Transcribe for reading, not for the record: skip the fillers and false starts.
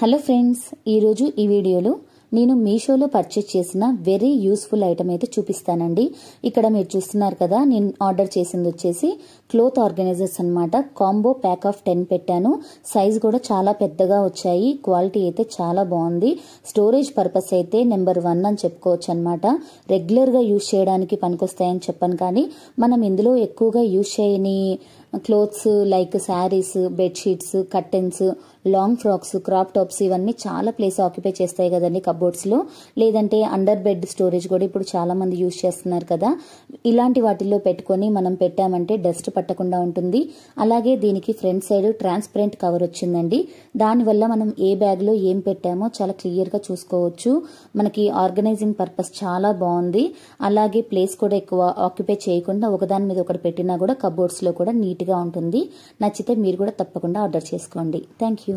Hello friends, ఈరోజు ఈ వీడియోలో నేను మీషోలో పర్చేస్ చేసిన వెరీ యూస్ఫుల్ ఐటమ్ అయితే చూపిస్తానండి. ఇక్కడ మీరు చూస్తున్నారు కదా, నేను ఆర్డర్ చేసింది వచ్చేసి క్లోత్ ఆర్గనైజర్స్ అన్నమాట. కాంబో ప్యాక్ ఆఫ్ 10 పెట్టాను. సైజ్ కూడా చాలా పెద్దగా వచ్చాయి. క్వాలిటీ అయితే చాలా బాగుంది. స్టోరేజ్ పర్పస్ అయితే నెంబర్ 1 అని చెప్పుకోవచ్చు అనమాట. రెగ్యులర్గా యూజ్ చేయడానికి పనికొస్తాయని చెప్పాను, కానీ మనం ఇందులో ఎక్కువగా యూజ్ చేయని clothes like saris, bedsheets, curtains, long frocks, crop tops ఇవన్నీ చాలా ప్లేస్ ఆక్యుపై చేస్తాయి కదండి కబోర్డ్స్లో. లేదంటే అండర్ బెడ్ స్టోరేజ్ కూడా ఇప్పుడు చాలా మంది యూజ్ చేస్తున్నారు కదా. ఇలాంటి వాటిల్లో పెట్టుకొని మనం పెట్టామంటే డస్ట్ పట్టకుండా ఉంటుంది. అలాగే దీనికి ఫ్రంట్ సైడ్ ట్రాన్స్పరెంట్ కవర్ వచ్చిందండి. దానివల్ల మనం ఏ బ్యాగ్లో ఏం పెట్టామో చాలా క్లియర్గా చూసుకోవచ్చు. మనకి ఆర్గనైజింగ్ పర్పస్ చాలా బాగుంది. అలాగే ప్లేస్ కూడా ఎక్కువ ఆక్యుపై చేయకుండా ఒకదాని మీద ఒకటి పెట్టినా కూడా కబోర్డ్స్లో కూడా నీట్గా ఉంటుంది. నచ్చితే మీరు కూడా తప్పకుండా ఆర్డర్ చేసుకోండి. Thank you.